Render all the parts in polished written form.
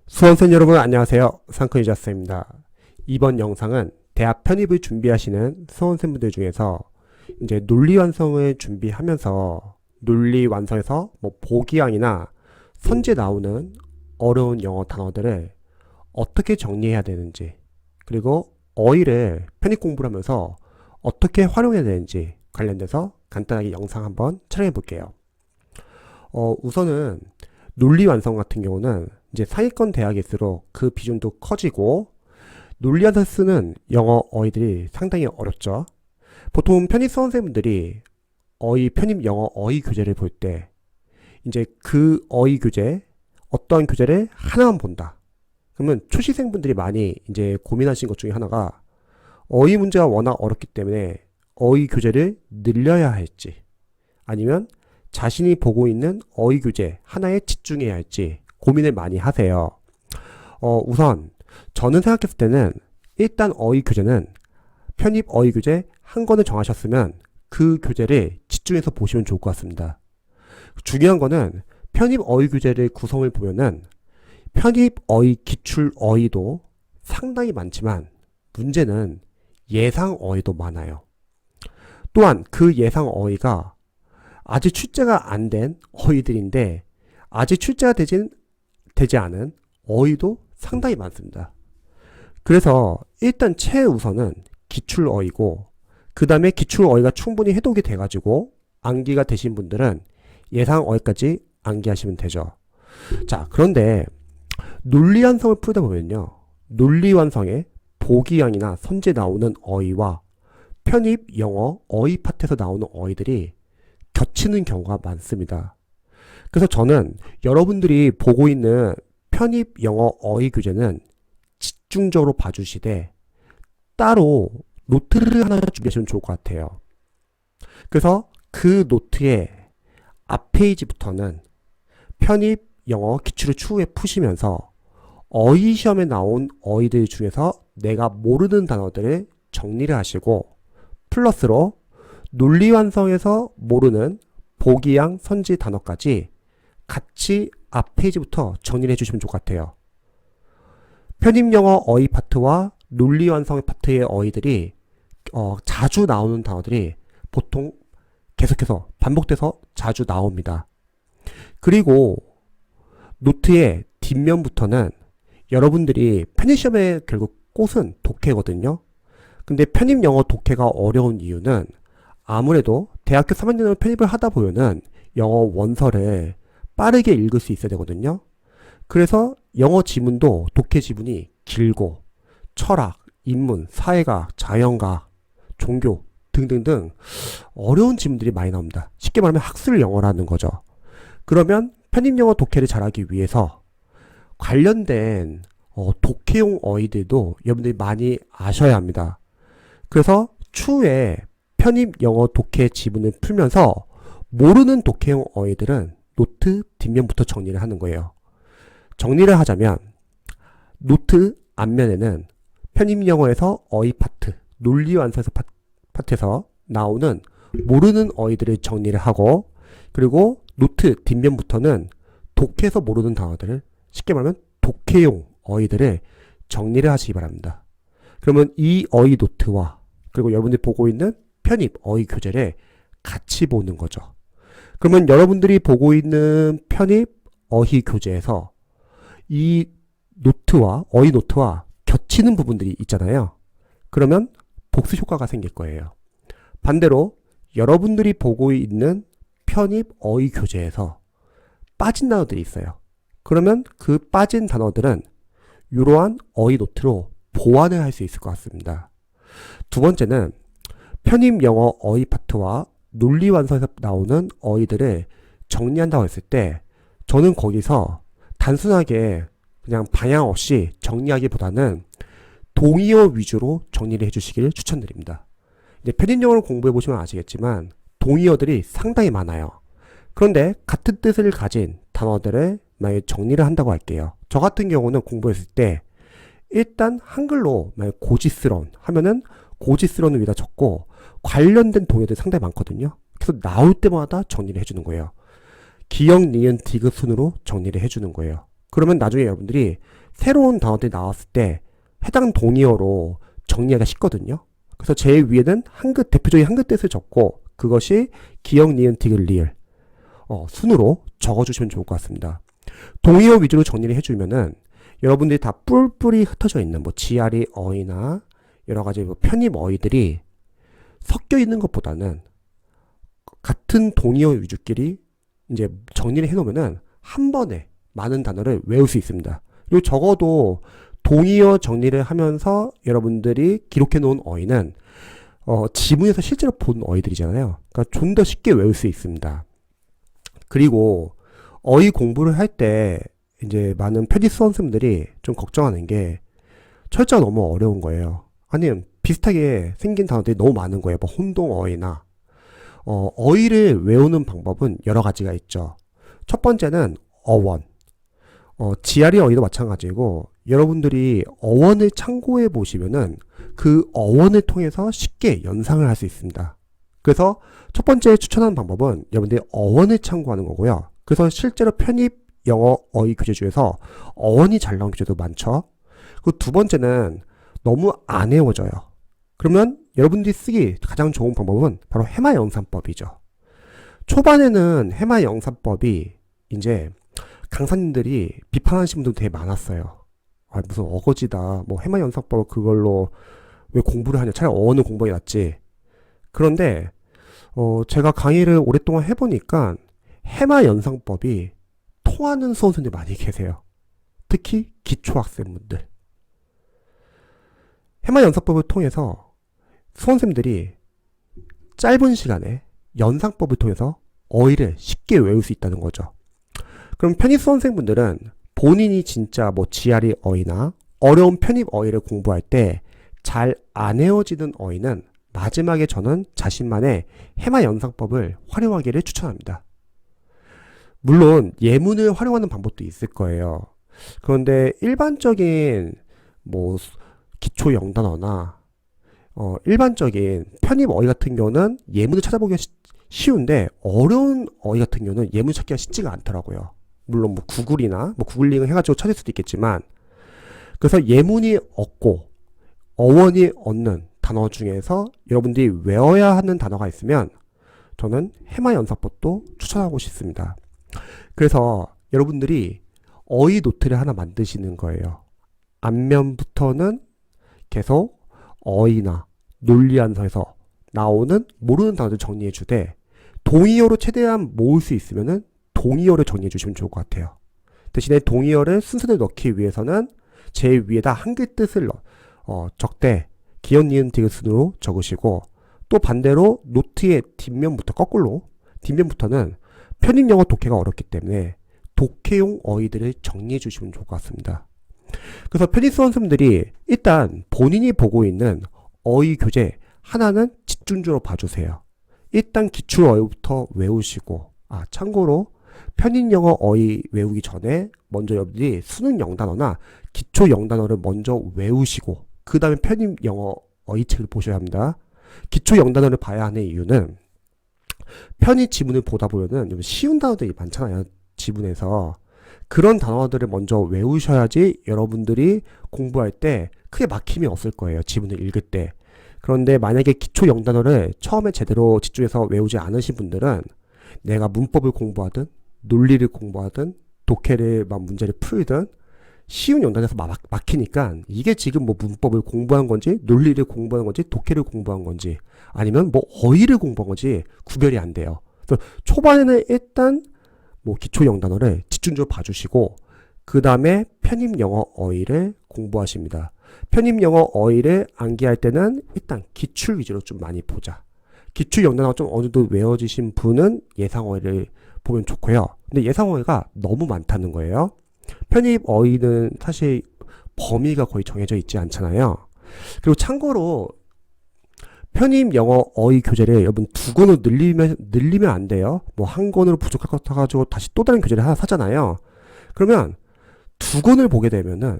수험생 여러분 안녕하세요. 상크이자스입니다. 이번 영상은 대학 편입을 준비하시는 수험생분들 중에서 이제 논리 완성을 준비하면서 논리 완성에서 보기항이나 선지에 나오는 어려운 영어 단어들을 어떻게 정리해야 되는지, 그리고 어휘를 편입 공부를 하면서 어떻게 활용해야 되는지 관련돼서 간단하게 영상 한번 촬영해 볼게요. 우선은 논리 완성 같은 경우는 이제 상위권 대학일수록 그 비중도 커지고 논리에서 쓰는 영어 어휘들이 상당히 어렵죠. 보통 편입 수험생분들이 편입 영어 어휘 교재를 볼 때 이제 그 어휘 교재 어떠한 교재를 하나만 본다. 그러면 초시생분들이 많이 이제 고민하신 것 중에 하나가 어휘 문제가 워낙 어렵기 때문에 어휘 교재를 늘려야 할지, 아니면 자신이 보고 있는 어휘 교재 하나에 집중해야 할지 고민을 많이 하세요. 우선 저는 생각했을 때는 일단 어휘 교재는 편입 어휘 교재 한 권을 정하셨으면 그 교재를 집중해서 보시면 좋을 것 같습니다. 중요한 거는 편입 어휘 교재를 구성을 보면은 편입 어휘 기출 어휘도 상당히 많지만 문제는 예상 어휘도 많아요. 또한 그 예상 어휘가 아직 출제가 안 된 어휘들인데 아직 출제가 되지 않은 어휘도 상당히 많습니다. 그래서 일단 최우선은 기출 어휘고, 그 다음에 기출 어휘가 충분히 해독이 돼가지고 암기가 되신 분들은 예상 어휘까지 암기하시면 되죠. 자, 그런데 논리 완성을 풀다 보면요, 논리 완성에 보기항이나 선지에 나오는 어휘와 편입 영어 어휘 파트에서 나오는 어휘들이 겹치는 경우가 많습니다. 그래서 저는 여러분들이 보고 있는 편입 영어 어휘 교재는 집중적으로 봐주시되 따로 노트를 하나 준비하시면 좋을 것 같아요. 그래서 그 노트의 앞 페이지부터는 편입 영어 기출을 추후에 푸시면서 어휘 시험에 나온 어휘들 중에서 내가 모르는 단어들을 정리를 하시고, 플러스로 논리 완성에서 모르는 보기양 선지 단어까지 같이 앞 페이지부터 정리를 해주시면 좋을 것 같아요. 편입 영어 어휘 파트와 논리 완성 파트의 어휘들이 자주 나오는 단어들이 보통 계속해서 반복돼서 자주 나옵니다. 그리고 노트의 뒷면부터는 여러분들이 편입 시험의 결국 꽃은 독해거든요. 근데 편입 영어 독해가 어려운 이유는 아무래도 대학교 3학년으로 편입을 하다 보면은 영어 원서를 빠르게 읽을 수 있어야 되거든요. 그래서 영어 지문도 독해 지문이 길고 철학, 인문, 사회학, 자연과학, 종교 등등등 어려운 지문들이 많이 나옵니다. 쉽게 말하면 학술 영어라는 거죠. 그러면 편입 영어 독해를 잘하기 위해서 관련된 독해용 어휘들도 여러분들이 많이 아셔야 합니다. 그래서 추후에 편입 영어 독해 지문을 풀면서 모르는 독해용 어휘들은 노트 뒷면부터 정리를 하는 거예요. 정리를 하자면 노트 앞면에는 편입 영어에서 어휘 파트, 논리 완성에서 파트에서 나오는 모르는 어휘들을 정리를 하고, 그리고 노트 뒷면부터는 독해에서 모르는 단어들을, 쉽게 말하면 독해용 어휘들을 정리를 하시기 바랍니다. 그러면 이 어휘 노트와 그리고 여러분들이 보고 있는 편입 어휘 교재를 같이 보는 거죠. 그러면 여러분들이 보고 있는 편입 어휘 교재에서 이 노트와 어휘 노트와 겹치는 부분들이 있잖아요. 그러면 복수 효과가 생길 거예요. 반대로 여러분들이 보고 있는 편입 어휘 교재에서 빠진 단어들이 있어요. 그러면 그 빠진 단어들은 이러한 어휘 노트로 보완을 할 수 있을 것 같습니다. 두 번째는 편입 영어 어휘 파트와 논리 완성에서 나오는 어휘들을 정리한다고 했을 때 저는 거기서 단순하게 그냥 방향 없이 정리하기보다는 동의어 위주로 정리를 해주시길 추천드립니다. 이제 편입 영어를 공부해 보시면 아시겠지만 동의어들이 상당히 많아요. 그런데 같은 뜻을 가진 단어들을 만약에 정리를 한다고 할게요. 저 같은 경우는 공부했을 때 일단 한글로 만약 고지스러운 하면은 고지스러운을 위에다 적고 관련된 동의어들이 상당히 많거든요. 그래서 나올 때마다 정리를 해주는 거예요. 기역, 니은, 디귿 순으로 정리를 해주는 거예요. 그러면 나중에 여러분들이 새로운 단어들이 나왔을 때 해당 동의어로 정리하기가 쉽거든요. 그래서 제일 위에는 한글, 대표적인 한글 뜻을 적고 그것이 기역, 니은, 디귿, 리을 순으로 적어주시면 좋을 것 같습니다. 동의어 위주로 정리를 해주면은 여러분들이 다 뿔뿔이 흩어져 있는 뭐 지아리 어이나 여러 가지 뭐 편입 어이들이 섞여 있는 것보다는 같은 동의어 위주끼리 이제 정리를 해놓으면은 한 번에 많은 단어를 외울 수 있습니다. 그리고 적어도 동의어 정리를 하면서 여러분들이 기록해 놓은 어휘는 지문에서 실제로 본 어휘들이잖아요. 그러니까 좀 더 쉽게 외울 수 있습니다. 그리고 어휘 공부를 할 때 이제 많은 편입 수험생들이 좀 걱정하는 게 철자가 너무 어려운 거예요. 아니면 비슷하게 생긴 단어들이 너무 많은 거예요. 뭐 혼동 어휘나 어휘를 외우는 방법은 여러 가지가 있죠. 첫 번째는 어원. 지아리 어휘도 마찬가지고 여러분들이 어원을 참고해 보시면은 그 어원을 통해서 쉽게 연상을 할 수 있습니다. 그래서 첫 번째 추천하는 방법은 여러분들이 어원을 참고하는 거고요. 그래서 실제로 편입 영어 어휘 교재 중에서 어원이 잘 나온 교재도 많죠. 그리고 두 번째는 너무 안 외워져요. 그러면 여러분들이 쓰기 가장 좋은 방법은 바로 해마 영산법이죠. 초반에는 해마 영산법이 이제 강사님들이 비판하시는 분도 되게 많았어요. 아, 무슨 어거지다. 뭐 해마 영산법 그걸로 왜 공부를 하냐. 차라리 어원을 공부하기 낫지. 그런데 제가 강의를 오랫동안 해보니까 해마 영산법이 통하는 수험생들이 많이 계세요. 특히 기초학생분들. 해마 영산법을 통해서 수험생들이 짧은 시간에 연상법을 통해서 어휘를 쉽게 외울 수 있다는 거죠. 그럼 편입 수험생분들은 본인이 진짜 뭐 지아리 어휘나 어려운 편입 어휘를 공부할 때 잘 안 외워지는 어휘는 마지막에 저는 자신만의 해마 연상법을 활용하기를 추천합니다. 물론 예문을 활용하는 방법도 있을 거예요. 그런데 일반적인 뭐 기초 영단어나 일반적인 편입 어휘 같은 경우는 예문을 찾아보기가 쉬운데 어려운 어휘 같은 경우는 예문 찾기가 쉽지가 않더라고요. 물론 뭐 구글이나 뭐 구글링을 해가지고 찾을 수도 있겠지만 그래서 예문이 없고 어원이 없는 단어 중에서 여러분들이 외워야 하는 단어가 있으면 저는 해마 연산법도 추천하고 싶습니다. 그래서 여러분들이 어휘 노트를 하나 만드시는 거예요. 앞면부터는 계속 어휘나 논리안서에서 나오는 모르는 단어들 정리해 주되 동의어로 최대한 모을 수 있으면은 동의어를 정리해 주시면 좋을 것 같아요. 대신에 동의어를 순서대로 넣기 위해서는 제일 위에다 한글 뜻을 적되 기역, 니은, 디귿 순으로 적으시고 또 반대로 노트의 뒷면부터 거꾸로 뒷면부터는 편입 영어 독해가 어렵기 때문에 독해용 어휘들을 정리해 주시면 좋을 것 같습니다. 그래서 편입 수험생들이 일단 본인이 보고 있는 어휘 교재 하나는 집중적으로 봐주세요. 일단 기출 어휘부터 외우시고 참고로 편입 영어 어휘 외우기 전에 먼저 여러분들이 수능 영단어나 기초 영단어를 먼저 외우시고 그 다음에 편입 영어 어휘책을 보셔야 합니다. 기초 영단어를 봐야 하는 이유는 편입 지문을 보다 보면은 쉬운 단어들이 많잖아요. 지문에서. 그런 단어들을 먼저 외우셔야지 여러분들이 공부할 때 크게 막힘이 없을 거예요. 지문을 읽을 때. 그런데 만약에 기초 영단어를 처음에 제대로 집중해서 외우지 않으신 분들은 내가 문법을 공부하든 논리를 공부하든 독해를 막 문제를 풀든 쉬운 영단에서 막히니까 이게 지금 뭐 문법을 공부한 건지 논리를 공부한 건지 독해를 공부한 건지 아니면 뭐 어휘를 공부한 건지 구별이 안 돼요. 그래서 초반에는 일단 뭐 기초 영단어를 집중적으로 봐주시고 그 다음에 편입 영어 어휘를 공부하십니다. 편입 영어 어휘를 암기할 때는 일단 기출 위주로 좀 많이 보자. 기출 영단어가 좀 어느 정도 외워지신 분은 예상 어휘를 보면 좋고요. 근데 예상 어휘가 너무 많다는 거예요. 편입 어휘는 사실 범위가 거의 정해져 있지 않잖아요. 그리고 참고로 편입 영어 어휘 교재를 여러분 두 권으로 늘리면 안 돼요. 뭐 한 권으로 부족할 것 같아가지고 다시 또 다른 교재를 하나 사잖아요. 그러면 두 권을 보게 되면은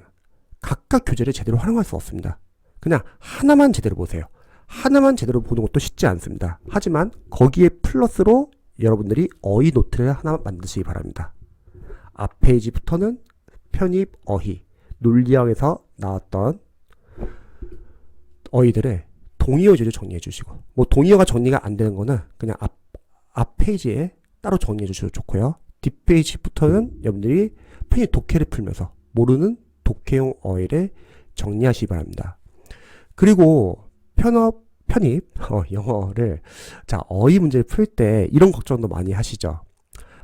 각각 교재를 제대로 활용할 수 없습니다. 그냥 하나만 제대로 보세요. 하나만 제대로 보는 것도 쉽지 않습니다. 하지만 거기에 플러스로 여러분들이 어휘 노트를 하나 만드시기 바랍니다. 앞 페이지부터는 편입 어휘, 논리형에서 나왔던 어휘들을 동의어 위주로 정리해 주시고, 뭐 동의어가 정리가 안 되는 거는 그냥 앞 페이지에 따로 정리해 주셔도 좋고요. 뒷 페이지부터는 여러분들이 편입 독해를 풀면서 모르는 독해용 어휘를 정리하시기 바랍니다. 그리고 편입 영어를, 자, 어휘 문제를 풀 때 이런 걱정도 많이 하시죠.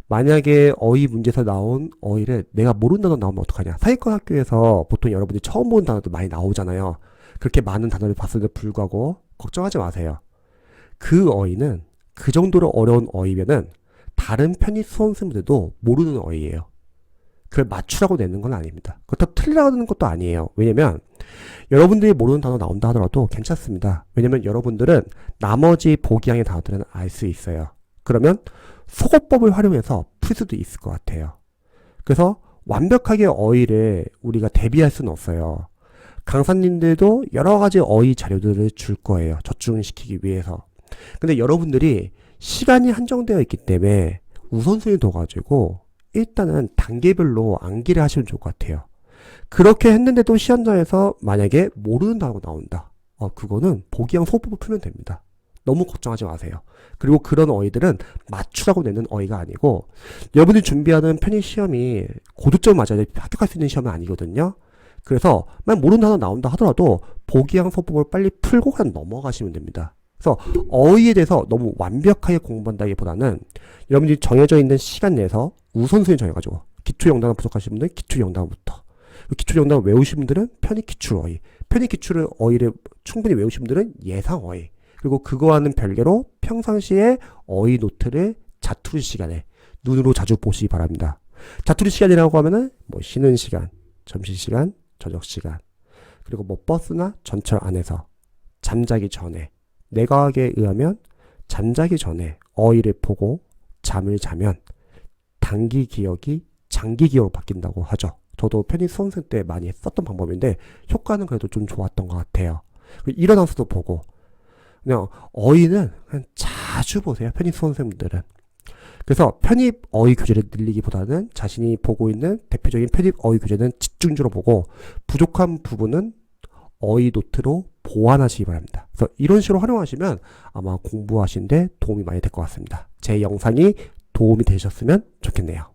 만약에 어휘 문제에서 나온 어휘를 내가 모르는 단어 나오면 어떡하냐. 사회권 학교에서 보통 여러분들이 처음 보는 단어도 많이 나오잖아요. 그렇게 많은 단어를 봤음에도 불구하고 걱정하지 마세요. 그 어휘는 그 정도로 어려운 어휘면은 다른 편입 수험생들도 모르는 어휘예요. 그걸 맞추라고 내는 건 아닙니다. 그렇다고 틀리라는 것도 아니에요. 왜냐면 여러분들이 모르는 단어 나온다 하더라도 괜찮습니다. 왜냐면 여러분들은 나머지 보기양의 단어들은 알 수 있어요. 그러면 속어법을 활용해서 풀 수도 있을 것 같아요. 그래서 완벽하게 어휘를 우리가 대비할 수는 없어요. 강사님들도 여러 가지 어휘 자료들을 줄 거예요. 적중시키기 위해서. 근데 여러분들이 시간이 한정되어 있기 때문에 우선순위 둬가지고 일단은 단계별로 암기를 하시면 좋을 것 같아요. 그렇게 했는데도 시험장에서 만약에 모르는 단어가 나온다. 그거는 보기양 소법을 풀면 됩니다. 너무 걱정하지 마세요. 그리고 그런 어휘들은 맞추라고 내는 어휘가 아니고, 여러분이 준비하는 편입 시험이 고득점 맞아야 합격할 수 있는 시험은 아니거든요. 그래서 만약 모르는 단어 나온다 하더라도 보기양 소법을 빨리 풀고 그냥 넘어가시면 됩니다. 그래서 어휘에 대해서 너무 완벽하게 공부한다기보다는 여러분들이 정해져 있는 시간 내에서 우선순위 정해가지고, 기초 영단어 부족하신 분들은 기초 영단어부터, 기초 영단어 외우신 분들은 편입 기출 어휘, 편입 기출 어휘를 충분히 외우신 분들은 예상 어휘, 그리고 그거와는 별개로 평상시에 어휘 노트를 자투리 시간에 눈으로 자주 보시기 바랍니다. 자투리 시간이라고 하면은 뭐 쉬는 시간, 점심시간, 저녁시간, 그리고 뭐 버스나 전철 안에서 잠자기 전에, 내과학에 의하면 잠자기 전에 어휘를 보고 잠을 자면 단기 기억이 장기 기억으로 바뀐다고 하죠. 저도 편입 수험생 때 많이 썼던 방법인데 효과는 그래도 좀 좋았던 것 같아요. 일어나서도 보고, 그냥 어휘는 그냥 자주 보세요. 편입 수험생분들은. 그래서 편입 어휘 교재를 늘리기보다는 자신이 보고 있는 대표적인 편입 어휘 교재는 집중적으로 보고, 부족한 부분은 어휘 노트로 보완하시기 바랍니다. 그래서 이런 식으로 활용하시면 아마 공부하시는데 도움이 많이 될 것 같습니다. 제 영상이 도움이 되셨으면 좋겠네요.